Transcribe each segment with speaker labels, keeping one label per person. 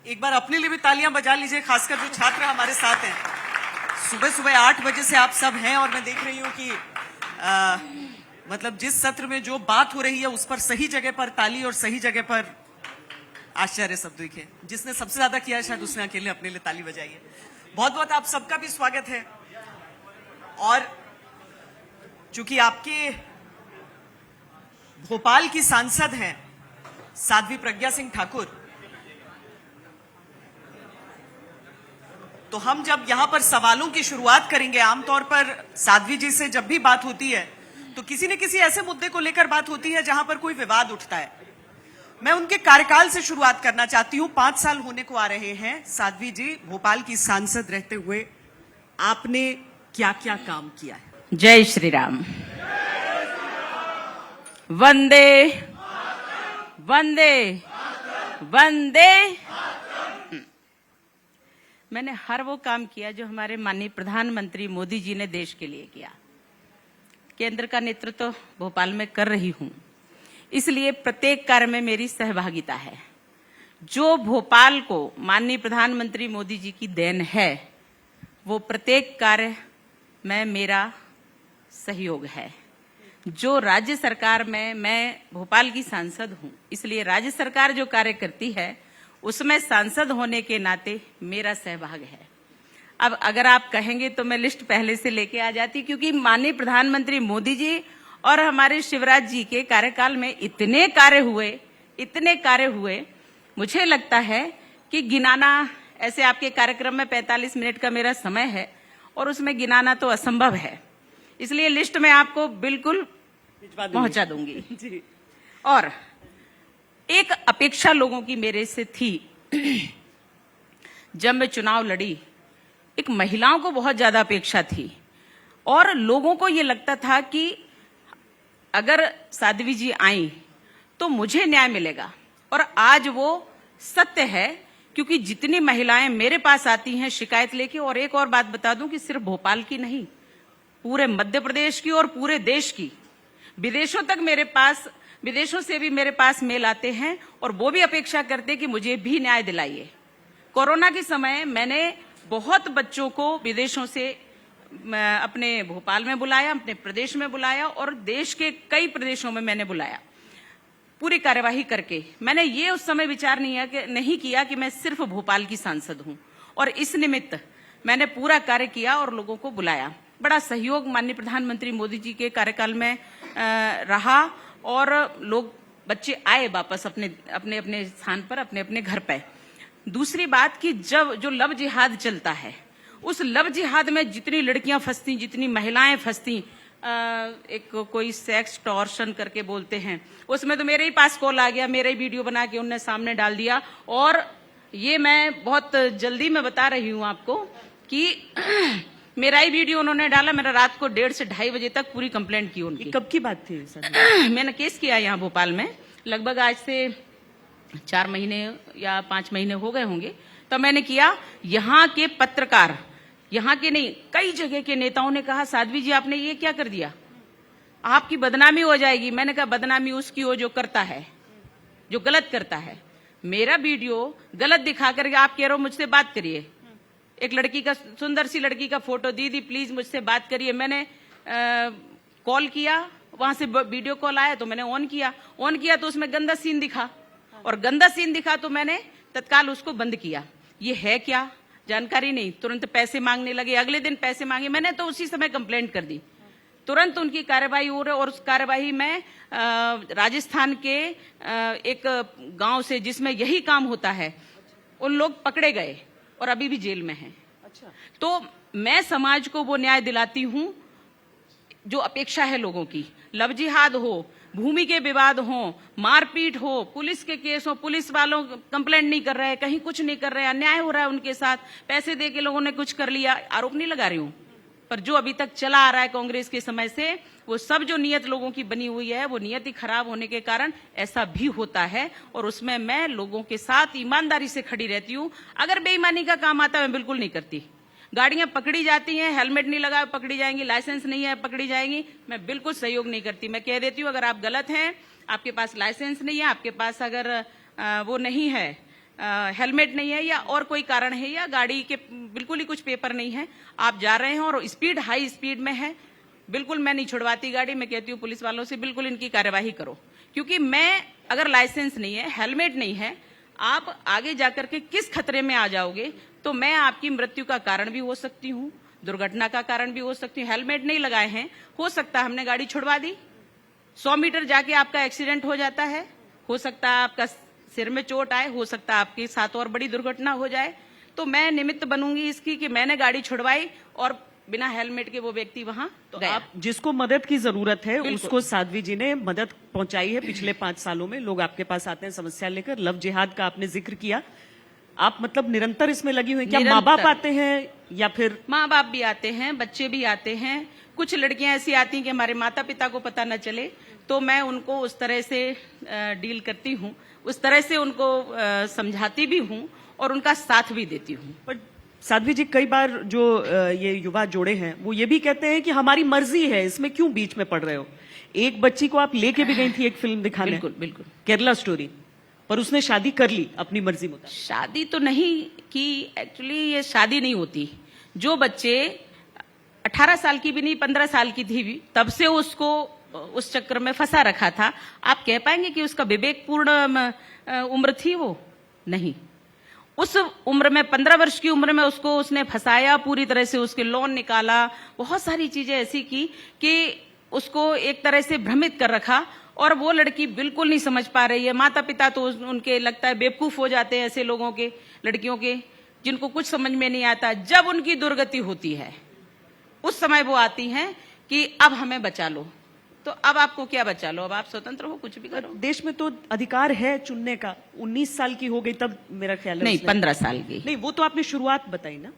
Speaker 1: एक बार अपने लिए भी तालियां बजा लीजिए, खासकर जो छात्र हमारे साथ हैं। सुबह सुबह 8 बजे से आप सब हैं और मैं देख रही हूं कि मतलब जिस सत्र में जो बात हो रही है उस पर सही जगह पर ताली और सही जगह पर आश्चर्य शब्द दिखे। जिसने सबसे ज्यादा किया है शायद उसने अकेले अपने लिए ताली बजाई है। बहुत बहुत आप सबका भी स्वागत है। और चूंकि आपके भोपाल की सांसद हैं साध्वी प्रज्ञा सिंह ठाकुर, तो हम जब यहां पर सवालों की शुरुआत करेंगे, आमतौर पर साध्वी जी से जब भी बात होती है तो किसी न किसी ऐसे मुद्दे को लेकर बात होती है जहां पर कोई विवाद उठता है। मैं उनके कार्यकाल से शुरुआत करना चाहती हूं। 5 साल होने को आ रहे हैं साध्वी जी भोपाल की सांसद रहते हुए, आपने क्या क्या काम किया है?
Speaker 2: जय श्री राम। वंदे वंदे वंदे। मैंने हर वो काम किया जो हमारे माननीय प्रधानमंत्री मोदी जी ने देश के लिए किया। केंद्र का नेतृत्व तो भोपाल में कर रही हूं, इसलिए प्रत्येक कार्य में मेरी सहभागिता है। जो भोपाल को माननीय प्रधानमंत्री मोदी जी की देन है, वो प्रत्येक कार्य में मेरा सहयोग है। जो राज्य सरकार में मैं भोपाल की सांसद हूं, इसलिए राज्य सरकार जो कार्य करती है उसमें सांसद होने के नाते मेरा सहभाग है। अब अगर आप कहेंगे तो मैं लिस्ट पहले से लेके आ जाती, क्योंकि माननीय प्रधानमंत्री मोदी जी और हमारे शिवराज जी के कार्यकाल में इतने कार्य हुए, मुझे लगता है कि गिनाना, ऐसे आपके कार्यक्रम में 45 मिनट का मेरा समय है और उसमें गिनाना तो असंभव है, इसलिए लिस्ट में आपको बिल्कुल पहुंचा दूंगी जी। और एक अपेक्षा लोगों की मेरे से थी, जब मैं चुनाव लड़ी, एक महिलाओं को बहुत ज्यादा अपेक्षा थी और लोगों को ये लगता था कि अगर साध्वी जी आई तो मुझे न्याय मिलेगा। और आज वो सत्य है, क्योंकि जितनी महिलाएं मेरे पास आती हैं शिकायत लेके, और एक और बात बता दूं कि सिर्फ भोपाल की नहीं, पूरे मध्य प्रदेश की और पूरे देश की, विदेशों से भी मेरे पास मेल आते हैं और वो भी अपेक्षा करते कि मुझे भी न्याय दिलाइए। कोरोना के समय मैंने बहुत बच्चों को विदेशों से अपने भोपाल में बुलाया, अपने प्रदेश में बुलाया और देश के कई प्रदेशों में मैंने बुलाया, पूरी कार्यवाही करके। मैंने ये उस समय विचार नहीं किया कि मैं सिर्फ भोपाल की सांसद हूं, और इस निमित्त मैंने पूरा कार्य किया और लोगों को बुलाया। बड़ा सहयोग माननीय प्रधानमंत्री मोदी जी के कार्यकाल में रहा और बच्चे आए वापस अपने अपने स्थान पर, अपने अपने घर पे। दूसरी बात कि जब जो लव जिहाद चलता है, उस लव जिहाद में जितनी लड़कियां फंसती, जितनी महिलाएं फंसती, एक कोई सेक्स टॉर्शन करके बोलते हैं, उसमें तो मेरे ही पास कॉल आ गया, मेरा ही वीडियो बना के उनने सामने डाल दिया। और ये मैं बहुत जल्दी में बता रही हूं आपको कि मेरा ही वीडियो उन्होंने डाला। मेरा रात को 1:30 से 2:30 बजे तक पूरी कंप्लेंट की उनकी।
Speaker 1: कब की बात थी सर?
Speaker 2: मैंने केस किया यहाँ भोपाल में, लगभग आज से 4 महीने या 5 महीने हो गए होंगे। तो मैंने किया। यहाँ के पत्रकार, यहाँ के नहीं, कई जगह के नेताओं ने कहा साध्वी जी आपने ये क्या कर दिया, आपकी बदनामी हो जाएगी। मैंने कहा बदनामी उसकी हो जो करता है, जो गलत करता है। मेरा वीडियो गलत दिखा करके आप कह रहे हो मुझसे बात करिए। एक लड़की का, सुंदर सी लड़की का फोटो, दीदी प्लीज मुझसे बात करिए। मैंने कॉल किया, वहां से वीडियो कॉल आया तो मैंने ऑन किया तो उसमें गंदा सीन दिखा, और गंदा सीन दिखा तो मैंने तत्काल उसको बंद किया। ये है क्या, जानकारी नहीं। तुरंत पैसे मांगने लगे, अगले दिन पैसे मांगे। मैंने तो उसी समय कंप्लेंट कर दी। तुरंत उनकी कार्यवाही हो रही, और उस कार्यवाही में राजस्थान के एक गांव से जिसमें यही काम होता है, उन लोग पकड़े गए और अभी भी जेल में हैं। अच्छा। तो मैं समाज को वो न्याय दिलाती हूं जो अपेक्षा है लोगों की। लव जिहाद हो, भूमि के विवाद हो, मारपीट हो, पुलिस के केस हो, पुलिस वालों कंप्लेंट नहीं कर रहे, कहीं कुछ नहीं कर रहे, अन्याय हो रहा है उनके साथ, पैसे दे के लोगों ने कुछ कर लिया, आरोप नहीं लगा रही हूं, पर जो अभी तक चला आ रहा है कांग्रेस के समय से, वो सब जो नियत लोगों की बनी हुई है, वो नियत ही खराब होने के कारण ऐसा भी होता है। और उसमें मैं लोगों के साथ ईमानदारी से खड़ी रहती हूं। अगर बेईमानी का काम आता है मैं बिल्कुल नहीं करती। गाड़ियां पकड़ी जाती हैं, हेलमेट नहीं लगा पकड़ी जाएंगी, लाइसेंस नहीं है पकड़ी जाएंगी, मैं बिल्कुल सहयोग नहीं करती। मैं कह देती हूं अगर आप गलत हैं, आपके पास लाइसेंस नहीं है, आपके पास अगर वो नहीं है हेलमेट नहीं है या और कोई कारण है या गाड़ी के बिल्कुल ही कुछ पेपर नहीं है, आप जा रहे हैं और स्पीड हाई स्पीड में है, बिल्कुल मैं नहीं छुड़वाती गाड़ी। मैं कहती हूँ पुलिस वालों से बिल्कुल इनकी कार्यवाही करो, क्योंकि मैं अगर लाइसेंस नहीं है, हेलमेट नहीं है, आप आगे जाकर के किस खतरे में आ जाओगे, तो मैं आपकी मृत्यु का कारण भी हो सकती हूँ, दुर्घटना का कारण भी हो सकती हूँ। हेलमेट नहीं लगाए हैं, हो सकता है हमने गाड़ी छुड़वा दी, 100 मीटर जाके आपका एक्सीडेंट हो जाता है, हो सकता है आपका सिर में चोट आए, हो सकता है आपके साथ और बड़ी दुर्घटना हो जाए। तो मैं निमित्त बनूंगी इसकी कि मैंने गाड़ी छुड़वाई और बिना हेलमेट के वो व्यक्ति वहां
Speaker 1: तो
Speaker 2: गया।
Speaker 1: आप जिसको मदद की जरूरत है
Speaker 2: बिल्कुल।
Speaker 1: उसको साध्वी जी ने मदद पहुंचाई है। पिछले 5 सालों में लोग आपके पास आते हैं समस्या लेकर। लव जिहाद का आपने जिक्र किया, आप मतलब निरंतर इसमें लगी हुई हैं। क्या माँ बाप
Speaker 2: निरंतर।
Speaker 1: आते हैं या फिर
Speaker 2: माँ बाप भी आते हैं, बच्चे भी आते हैं, कुछ लड़कियां ऐसी आती हैं कि हमारे माता पिता को पता न चले, तो मैं उनको उस तरह से डील करती हूँ, उस तरह से उनको समझाती भी हूँ और उनका साथ भी देती हूँ।
Speaker 1: पर साध्वी जी कई बार जो ये युवा जोड़े हैं वो ये भी कहते हैं कि हमारी मर्जी है, इसमें क्यों बीच में पड़ रहे हो। एक बच्ची को आप लेके भी गई थी एक फिल्म दिखाने,
Speaker 2: बिल्कुल बिल्कुल,
Speaker 1: केरला स्टोरी, पर उसने शादी कर ली अपनी मर्जी मुताबिक।
Speaker 2: शादी तो नहीं की, एक्चुअली ये शादी नहीं होती। जो बच्चे 18 साल की भी नहीं 15 साल की थी, तब से उसको उस चक्कर में फंसा रखा था, आप कह पाएंगे कि उसका विवेकपूर्ण उम्र थी? वो नहीं। उस उम्र में 15 वर्ष की उम्र में उसको उसने फंसाया, पूरी तरह से उसके लोन निकाला, बहुत सारी चीजें ऐसी की कि उसको एक तरह से भ्रमित कर रखा, और वो लड़की बिल्कुल नहीं समझ पा रही है। माता पिता तो उनके लगता है बेवकूफ हो जाते हैं ऐसे लोगों के, लड़कियों के, जिनको कुछ समझ में नहीं आता। जब उनकी दुर्गति होती है उस समय वो आती हैं कि अब हमें बचा लो। तो अब आपको क्या बचा लो, अब आप स्वतंत्र हो, कुछ भी करो।
Speaker 1: देश में तो अधिकार है चुनने का। 19 साल की हो गई तब मेरा ख्याल है
Speaker 2: नहीं,
Speaker 1: उसने-
Speaker 2: 15 साल की।
Speaker 1: नहीं, वो तो आपने शुरुआत बताई ना,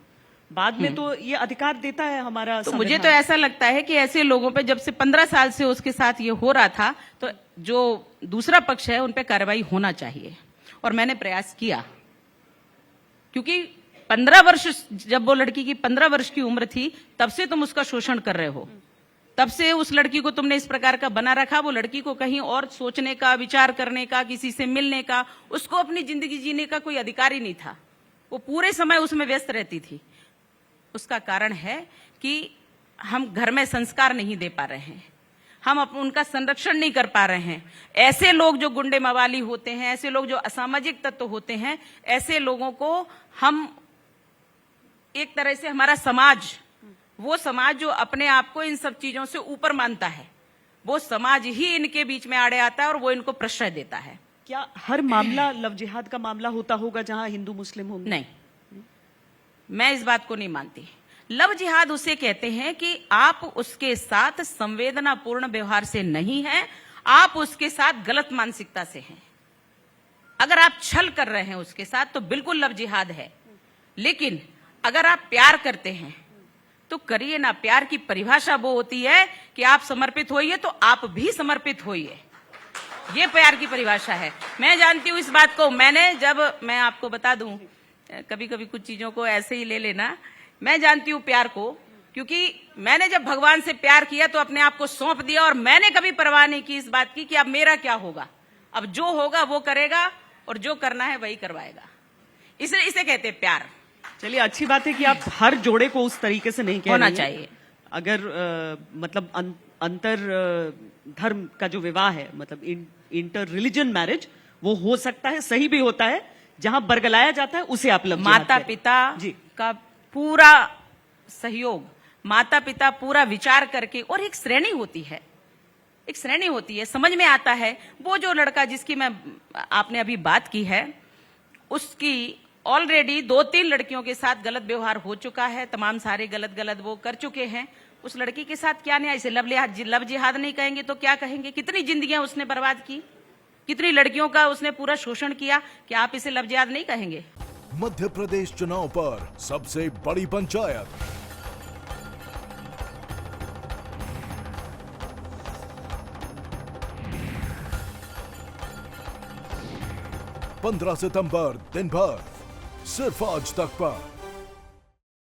Speaker 1: बाद में तो ये अधिकार देता है हमारा
Speaker 2: तो मुझे तो
Speaker 1: संविधान।
Speaker 2: ऐसा लगता है कि ऐसे लोगों पे जब से 15 साल से उसके साथ ये हो रहा था, तो जो दूसरा पक्ष है उन पे कार्रवाई होना चाहिए, और मैंने प्रयास किया। क्योंकि 15 वर्ष, जब वो लड़की की 15 वर्ष की उम्र थी, तब से तुम उसका शोषण कर रहे हो, तब से उस लड़की को तुमने इस प्रकार का बना रखा। वो लड़की को कहीं और सोचने का, विचार करने का, किसी से मिलने का, उसको अपनी जिंदगी जीने का कोई अधिकार ही नहीं था। वो पूरे समय उसमें व्यस्त रहती थी। उसका कारण है कि हम घर में संस्कार नहीं दे पा रहे हैं, हम उनका संरक्षण नहीं कर पा रहे हैं। ऐसे लोग जो गुंडे मवाली होते हैं, ऐसे लोग जो असामाजिक तत्व होते हैं, ऐसे लोगों को हम एक तरह से, हमारा समाज, वो समाज जो अपने आप को इन सब चीजों से ऊपर मानता है, वो समाज ही इनके बीच में आड़े आता है और वो इनको प्रश्रय देता है।
Speaker 1: क्या हर मामला लव जिहाद का मामला होता होगा जहां हिंदू मुस्लिम होंगे?
Speaker 2: नहीं, मैं इस बात को नहीं मानती। लव जिहाद उसे कहते हैं कि आप उसके साथ संवेदनापूर्ण व्यवहार से नहीं हैं, आप उसके साथ गलत मानसिकता से हैं। अगर आप छल कर रहे हैं उसके साथ तो बिल्कुल लव जिहाद है। लेकिन अगर आप प्यार करते हैं तो करिए ना। प्यार की परिभाषा वो होती है कि आप समर्पित होइए तो आप भी समर्पित होइए, ये प्यार की परिभाषा है। मैं जानती हूं इस बात को। मैं आपको बता दूं, कभी कभी कुछ चीजों को ऐसे ही ले लेना, मैं जानती हूं प्यार को, क्योंकि मैंने जब भगवान से प्यार किया तो अपने आप को सौंप दिया, और मैंने कभी परवाह नहीं की इस बात की कि अब मेरा क्या होगा। अब जो होगा वो करेगा और जो करना है वही करवाएगा। इसे कहते हैं प्यार।
Speaker 1: चलिए, अच्छी बात है कि आप हर जोड़े को उस तरीके से नहीं कह
Speaker 2: होना
Speaker 1: रही हैं।
Speaker 2: चाहिए।
Speaker 1: अगर मतलब अंतर धर्म का जो विवाह है, मतलब इंटर रिलीजन मैरिज, वो हो सकता है, सही भी होता है। जहां बरगलाया जाता है उसे आप लव जिहाद
Speaker 2: माता
Speaker 1: कहते हैं।
Speaker 2: पिता
Speaker 1: जी।
Speaker 2: का पूरा सहयोग, माता पिता पूरा विचार करके, और एक श्रेणी होती है, एक श्रेणी होती है, समझ में आता है। वो जो लड़का जिसकी आपने अभी बात की है, उसकी ऑलरेडी 2-3 लड़कियों के साथ गलत व्यवहार हो चुका है, तमाम सारे गलत वो कर चुके हैं। उस लड़की के साथ क्या न्याय? इसे लव जिहाद नहीं कहेंगे तो क्या कहेंगे? कितनी जिंदगियां उसने बर्बाद की, कितनी लड़कियों का उसने पूरा शोषण किया। क्या आप इसे लव जिहाद नहीं कहेंगे?
Speaker 3: मध्य प्रदेश चुनाव पर सबसे बड़ी पंचायत 15 सितंबर दिन भर सिर्फ आज तक पर।